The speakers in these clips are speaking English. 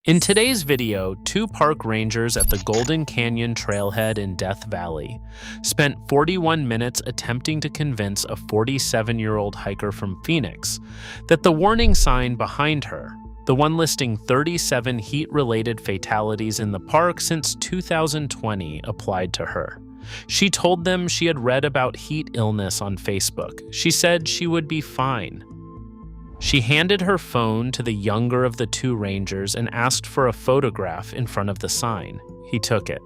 In today's video, two park rangers at the Golden Canyon trailhead in Death Valley spent 41 minutes attempting to convince a 47-year-old hiker from Phoenix that the warning sign behind her, the one listing 37 heat-related fatalities in the park since 2020, applied to her. She told them she had read about heat illness on Facebook. She said she would be fine. She handed her phone to the younger of the two rangers and asked for a photograph in front of the sign. He took it.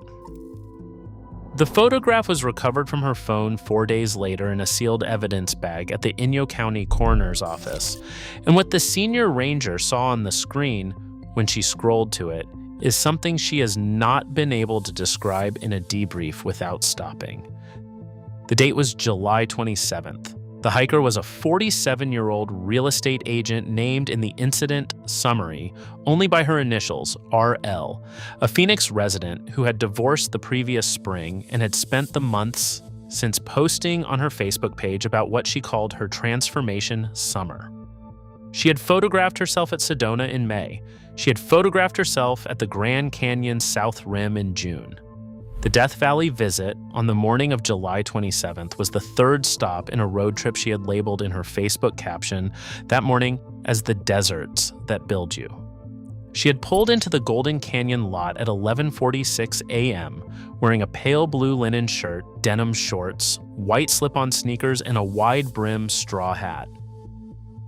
The photograph was recovered from her phone 4 days later in a sealed evidence bag at the Inyo County Coroner's Office, and what the senior ranger saw on the screen when she scrolled to it is something she has not been able to describe in a debrief without stopping. The date was July 27th. The hiker was a 47-year-old real estate agent named in the incident summary only by her initials, RL, a Phoenix resident who had divorced the previous spring and had spent the months since posting on her Facebook page about what she called her transformation summer. She had photographed herself at Sedona in May. She had photographed herself at the Grand Canyon South Rim in June. The Death Valley visit on the morning of July 27th was the third stop in a road trip she had labeled in her Facebook caption that morning as the deserts that build you. She had pulled into the Golden Canyon lot at 11:46 a.m. wearing a pale blue linen shirt, denim shorts, white slip-on sneakers, and a wide-brim straw hat.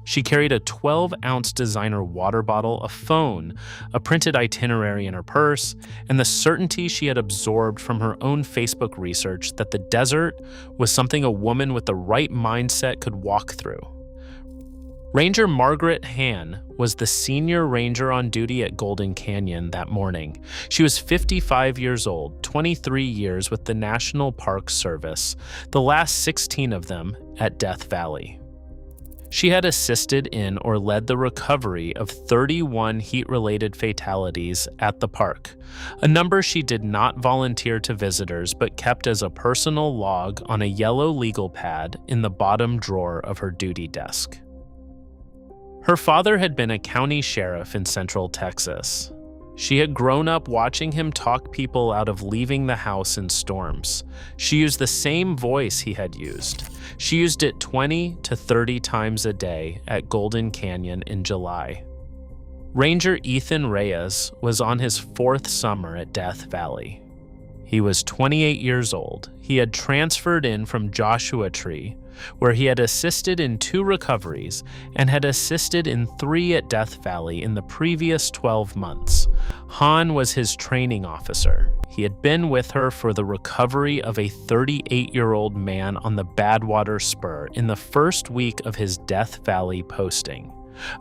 She carried a 12-ounce designer water bottle, a phone, a printed itinerary in her purse, and the certainty she had absorbed from her own Facebook research that the desert was something a woman with the right mindset could walk through. Ranger Margaret Hann was the senior ranger on duty at Golden Canyon that morning. She was 55 years old, 23 years with the National Park Service, the last 16 of them at Death Valley. She had assisted in or led the recovery of 31 heat-related fatalities at the park, a number she did not volunteer to visitors but kept as a personal log on a yellow legal pad in the bottom drawer of her duty desk. Her father had been a county sheriff in Central Texas. She had grown up watching him talk people out of leaving the house in storms. She used the same voice he had used. She used it 20 to 30 times a day at Golden Canyon in July. Ranger Ethan Reyes was on his fourth summer at Death Valley. He was 28 years old. He had transferred in from Joshua Tree, where he had assisted in 2 recoveries and had assisted in 3 at Death Valley in the previous 12 months. Hann was his training officer. He had been with her for the recovery of a 38-year-old man on the Badwater Spur in the first week of his Death Valley posting.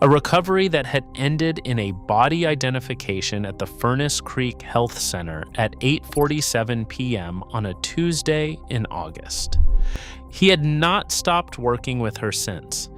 A recovery that had ended in a body identification at the Furnace Creek Health Center at 8:47 p.m. on a Tuesday in August. He had not stopped working with her since.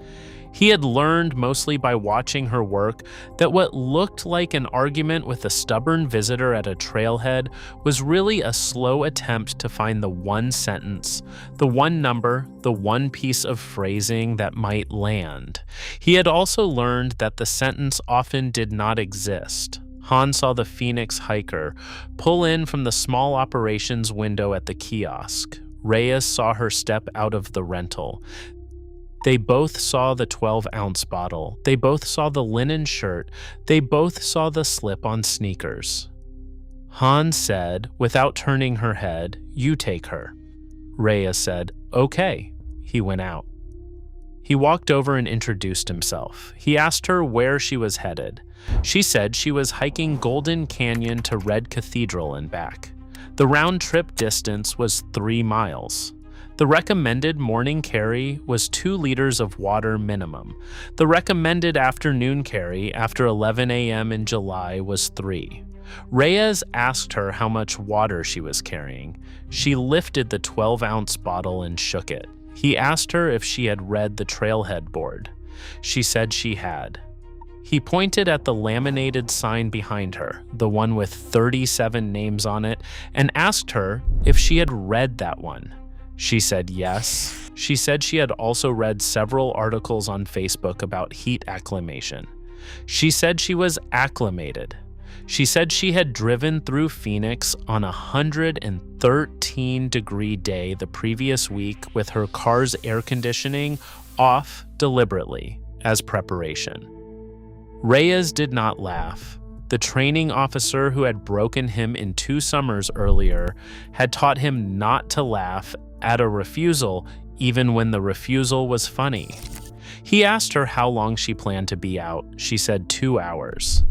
He had learned, mostly by watching her work, that what looked like an argument with a stubborn visitor at a trailhead was really a slow attempt to find the one sentence, the one number, the one piece of phrasing that might land. He had also learned that the sentence often did not exist. Hann saw the Phoenix hiker pull in from the small operations window at the kiosk. Reyes saw her step out of the rental. They both saw the 12-ounce bottle. They both saw the linen shirt. They both saw the slip-on sneakers. Hann said, without turning her head, "You take her." Reyes said, "Okay." He went out. He walked over and introduced himself. He asked her where she was headed. She said she was hiking Golden Canyon to Red Cathedral and back. The round-trip distance was 3 miles. The recommended morning carry was 2 liters of water minimum. The recommended afternoon carry after 11 a.m. in July was 3. Reyes asked her how much water she was carrying. She lifted the 12-ounce bottle and shook it. He asked her if she had read the trailhead board. She said she had. He pointed at the laminated sign behind her, the one with 37 names on it, and asked her if she had read that one. She said yes. She said she had also read several articles on Facebook about heat acclimation. She said she was acclimated. She said she had driven through Phoenix on a 113-degree day the previous week with her car's air conditioning off deliberately as preparation. Reyes did not laugh. The training officer who had broken him in 2 summers earlier had taught him not to laugh at a refusal, even when the refusal was funny. He asked her how long she planned to be out. She said 2 hours.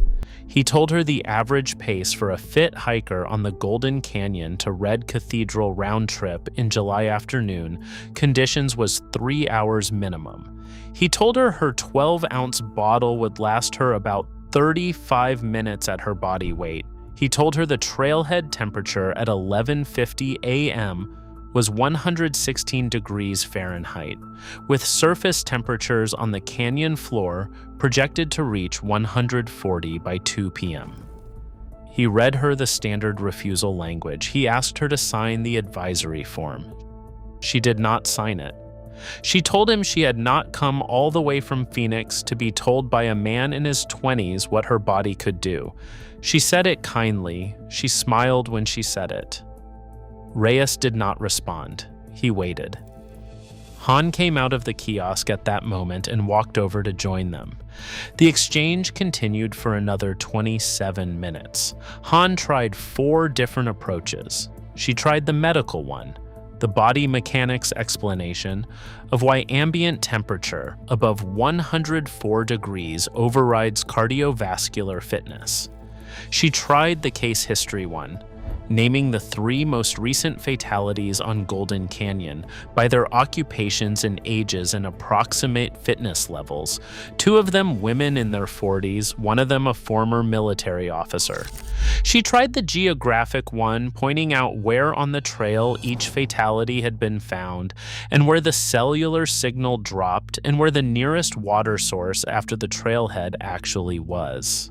He told her the average pace for a fit hiker on the Golden Canyon to Red Cathedral round trip in July afternoon conditions was 3 hours minimum. He told her her 12-ounce bottle would last her about 35 minutes at her body weight. He told her the trailhead temperature at 11:50 a.m. was 116 degrees Fahrenheit, with surface temperatures on the canyon floor projected to reach 140 by 2 p.m. He read her the standard refusal language. He asked her to sign the advisory form. She did not sign it. She told him she had not come all the way from Phoenix to be told by a man in his 20s what her body could do. She said it kindly. She smiled when she said it. Reyes did not respond. He waited. Han came out of the kiosk at that moment and walked over to join them. The exchange continued for another 27 minutes. Han tried 4 different approaches. She tried the medical one, the body mechanics explanation of why ambient temperature above 104 degrees overrides cardiovascular fitness. She tried the case history one, naming the 3 most recent fatalities on Golden Canyon by their occupations and ages and approximate fitness levels, 2 of them women in their 40s, one of them a former military officer. She tried the geographic one, pointing out where on the trail each fatality had been found, and where the cellular signal dropped, and where the nearest water source after the trailhead actually was.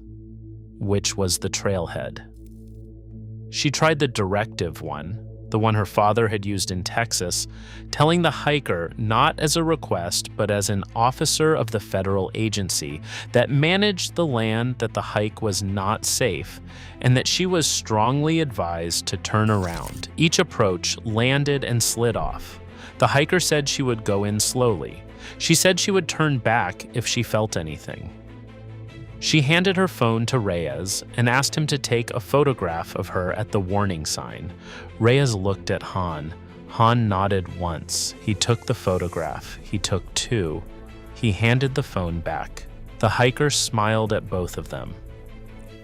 Which was the trailhead. She tried the directive one, the one her father had used in Texas, telling the hiker not as a request but as an officer of the federal agency that managed the land that the hike was not safe and that she was strongly advised to turn around. Each approach landed and slid off. The hiker said she would go in slowly. She said she would turn back if she felt anything. She handed her phone to Reyes and asked him to take a photograph of her at the warning sign. Reyes looked at Han. Han nodded once. He took the photograph. He took 2. He handed the phone back. The hiker smiled at both of them.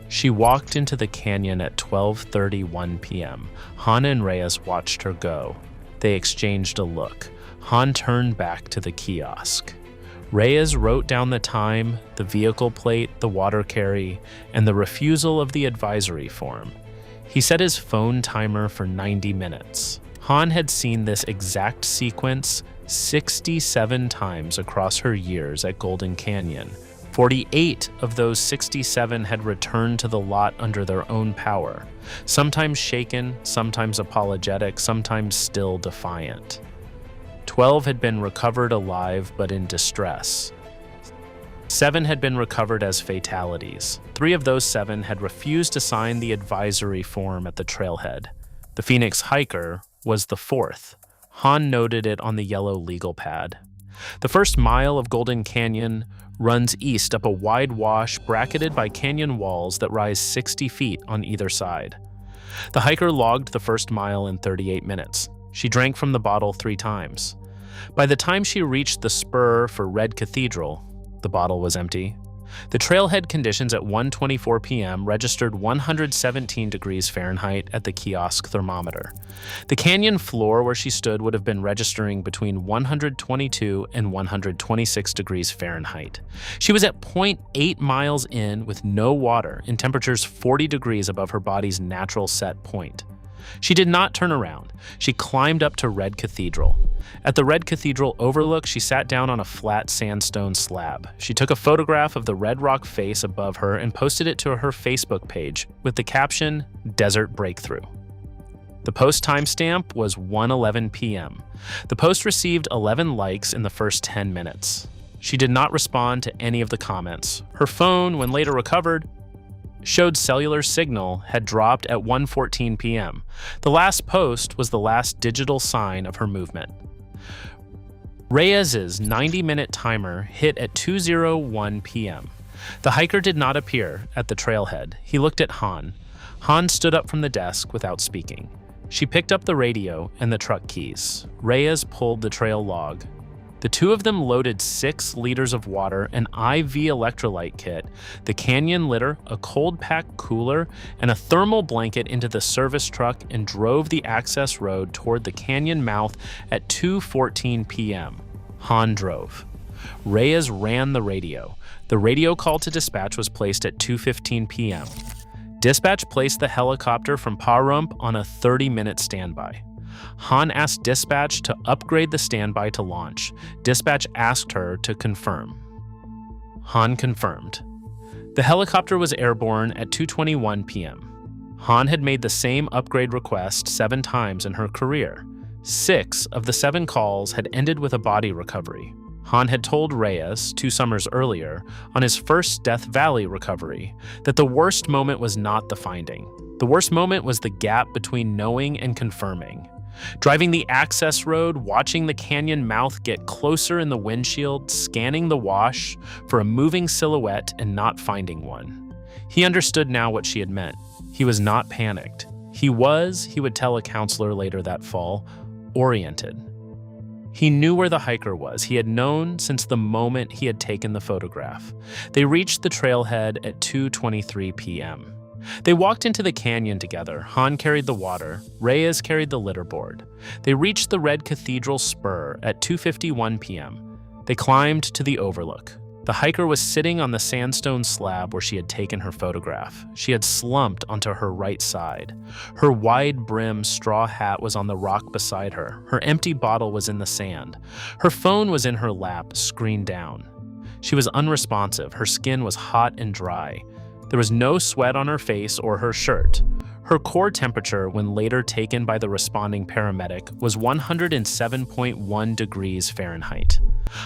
She walked into the canyon at 12:31 p.m. Han and Reyes watched her go. They exchanged a look. Han turned back to the kiosk. Reyes wrote down the time, the vehicle plate, the water carry, and the refusal of the advisory form. He set his phone timer for 90 minutes. Han had seen this exact sequence 67 times across her years at Golden Canyon. 48 of those 67 had returned to the lot under their own power, sometimes shaken, sometimes apologetic, sometimes still defiant. 12 had been recovered alive but in distress. 7 had been recovered as fatalities. 3 of those 7 had refused to sign the advisory form at the trailhead. The Phoenix hiker was the 4th. Han noted it on the yellow legal pad. The first mile of Golden Canyon runs east up a wide wash bracketed by canyon walls that rise 60 feet on either side. The hiker logged the first mile in 38 minutes. She drank from the bottle 3 times. By the time she reached the spur for Red Cathedral, the bottle was empty. The trailhead conditions at 1:24 p.m. registered 117 degrees Fahrenheit at the kiosk thermometer. The canyon floor where she stood would have been registering between 122 and 126 degrees Fahrenheit. She was at 0.8 miles in with no water in temperatures 40 degrees above her body's natural set point. She did not turn around. She climbed up to Red Cathedral. At the Red Cathedral overlook, she sat down on a flat sandstone slab. She took a photograph of the red rock face above her and posted it to her Facebook page with the caption, "Desert Breakthrough." The post timestamp was 1:11 p.m. The post received 11 likes in the first 10 minutes. She did not respond to any of the comments. Her phone, when later recovered, showed cellular signal had dropped at 1:14 p.m. The last post was the last digital sign of her movement. Reyes's 90-minute timer hit at 2:01 p.m. The hiker did not appear at the trailhead. He looked at Han. Han stood up from the desk without speaking. She picked up the radio and the truck keys. Reyes pulled the trail log. The two of them loaded 6 liters of water, an IV electrolyte kit, the canyon litter, a cold pack cooler, and a thermal blanket into the service truck and drove the access road toward the canyon mouth at 2:14 p.m. Han drove. Reyes ran the radio. The radio call to dispatch was placed at 2:15 p.m. Dispatch placed the helicopter from Paramedics on a 30-minute standby. Han asked dispatch to upgrade the standby to launch. Dispatch asked her to confirm. Han confirmed. The helicopter was airborne at 2:21 p.m. Han had made the same upgrade request 7 times in her career. 6 of the 7 calls had ended with a body recovery. Han had told Reyes 2 summers earlier, on his first Death Valley recovery, that the worst moment was not the finding. The worst moment was the gap between knowing and confirming. Driving the access road, watching the canyon mouth get closer in the windshield, scanning the wash for a moving silhouette and not finding one. He understood now what she had meant. He was not panicked. He would tell a counselor later that fall, oriented. He knew where the hiker was. He had known since the moment he had taken the photograph. They reached the trailhead at 2:23 p.m. They walked into the canyon together. Han carried the water. Reyes carried the litter board. They reached the Red Cathedral Spur at 2:51 p.m. They climbed to the overlook. The hiker was sitting on the sandstone slab where she had taken her photograph. She had slumped onto her right side. Her wide-brimmed straw hat was on the rock beside her. Her empty bottle was in the sand. Her phone was in her lap, screen down. She was unresponsive. Her skin was hot and dry. There was no sweat on her face or her shirt. Her core temperature, when later taken by the responding paramedic, was 107.1 degrees Fahrenheit.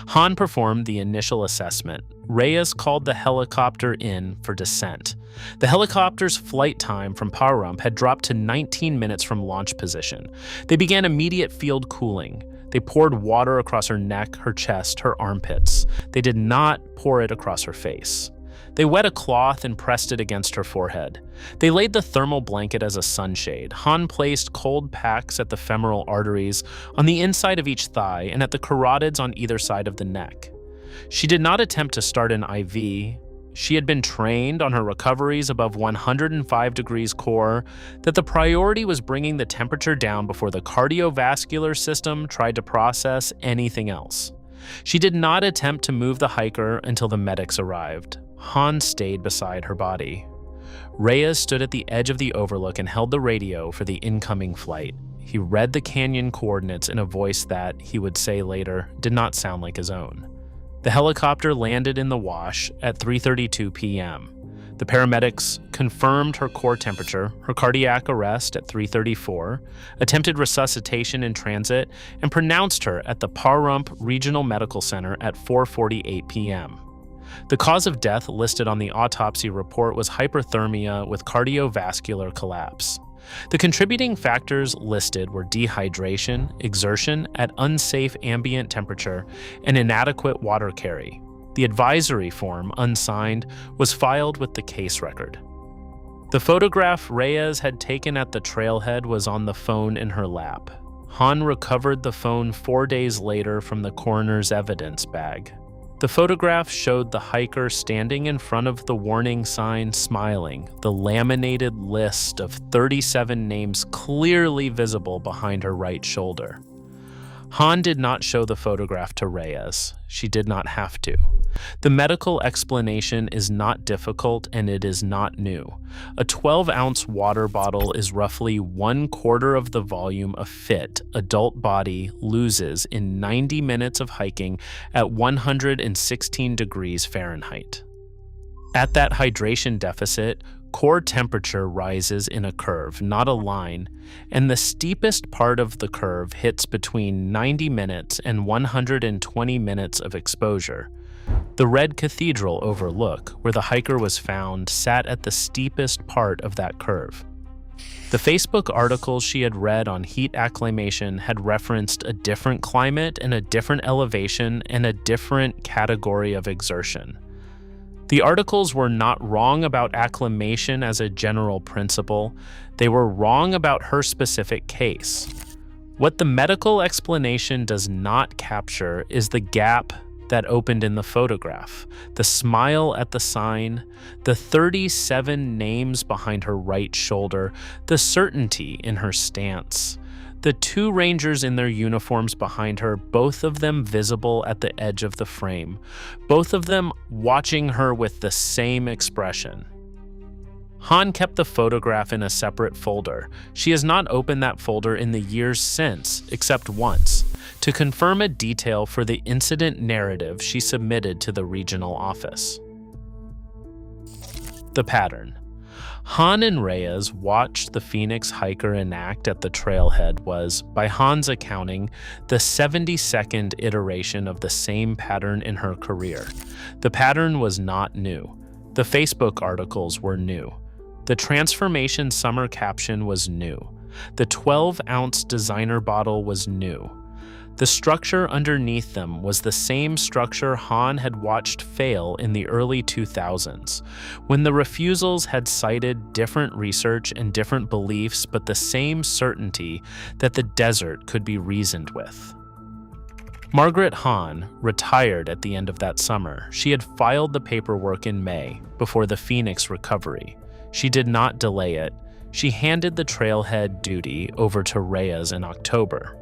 Han performed the initial assessment. Reyes called the helicopter in for descent. The helicopter's flight time from Paramedics had dropped to 19 minutes from launch position. They began immediate field cooling. They poured water across her neck, her chest, her armpits. They did not pour it across her face. They wet a cloth and pressed it against her forehead. They laid the thermal blanket as a sunshade. Han placed cold packs at the femoral arteries, on the inside of each thigh, and at the carotids on either side of the neck. She did not attempt to start an IV. She had been trained on her recoveries above 105 degrees core that the priority was bringing the temperature down before the cardiovascular system tried to process anything else. She did not attempt to move the hiker until the medics arrived. Han stayed beside her body. Reyes stood at the edge of the overlook and held the radio for the incoming flight. He read the canyon coordinates in a voice that, he would say later, did not sound like his own. The helicopter landed in the wash at 3:32 p.m. The paramedics confirmed her core temperature, her cardiac arrest at 3:34, attempted resuscitation in transit, and pronounced her at the Paramedics Regional Medical Center at 4:48 p.m. The cause of death listed on the autopsy report was hyperthermia with cardiovascular collapse. The contributing factors listed were dehydration, exertion at unsafe ambient temperature, and inadequate water carry. The advisory form, unsigned, was filed with the case record. The photograph Reyes had taken at the trailhead was on the phone in her lap. Han recovered the phone 4 days later from the coroner's evidence bag. The photograph showed the hiker standing in front of the warning sign smiling, the laminated list of 37 names clearly visible behind her right shoulder. Han did not show the photograph to Reyes. She did not have to. The medical explanation is not difficult and it is not new. A 12-ounce water bottle is roughly 1/4 of the volume a fit adult body loses in 90 minutes of hiking at 116 degrees Fahrenheit. At that hydration deficit, core temperature rises in a curve, not a line, and the steepest part of the curve hits between 90 minutes and 120 minutes of exposure. The red cathedral overlook, where the hiker was found, sat at the steepest part of that curve. The Facebook articles she had read on heat acclimation had referenced a different climate and a different elevation and a different category of exertion. The articles were not wrong about acclimation as a general principle. They were wrong about her specific case. What the medical explanation does not capture is the gap that opened in the photograph, the smile at the sign, the 37 names behind her right shoulder, the certainty in her stance. The two rangers in their uniforms behind her, both of them visible at the edge of the frame, both of them watching her with the same expression. Han kept the photograph in a separate folder. She has not opened that folder in the years since, except once, to confirm a detail for the incident narrative she submitted to the regional office. The pattern. Han and Reyes watched the Phoenix hiker enact at the trailhead was, by Han's accounting, the 72nd iteration of the same pattern in her career. The pattern was not new. The Facebook articles were new. The transformation summer caption was new. The 12-ounce designer bottle was new. The structure underneath them was the same structure Han had watched fail in the early 2000s, when the refusals had cited different research and different beliefs, but the same certainty that the desert could be reasoned with. Margaret Han retired at the end of that summer. She had filed the paperwork in May, before the Phoenix recovery. She did not delay it. She handed the trailhead duty over to Reyes in October.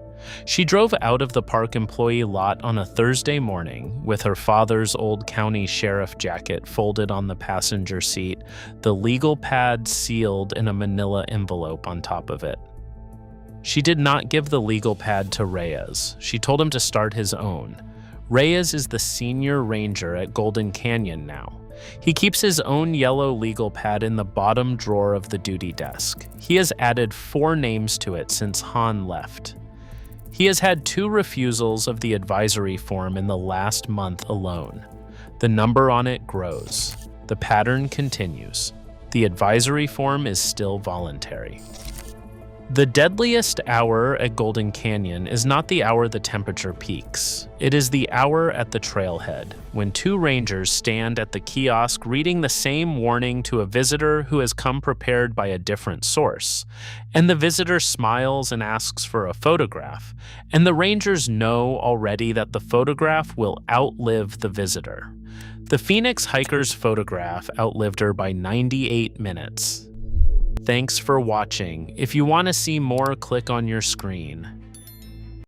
She drove out of the park employee lot on a Thursday morning with her father's old county sheriff jacket folded on the passenger seat, the legal pad sealed in a manila envelope on top of it. She did not give the legal pad to Reyes. She told him to start his own. Reyes is the senior ranger at Golden Canyon now. He keeps his own yellow legal pad in the bottom drawer of the duty desk. He has added 4 names to it since Han left. He has had 2 refusals of the advisory form in the last month alone. The number on it grows. The pattern continues. The advisory form is still voluntary. The deadliest hour at Golden Canyon is not the hour the temperature peaks. It is the hour at the trailhead, when 2 rangers stand at the kiosk reading the same warning to a visitor who has come prepared by a different source. And the visitor smiles and asks for a photograph, and the rangers know already that the photograph will outlive the visitor. The Phoenix hiker's photograph outlived her by 98 minutes. Thanks for watching. If you want to see more, click on your screen.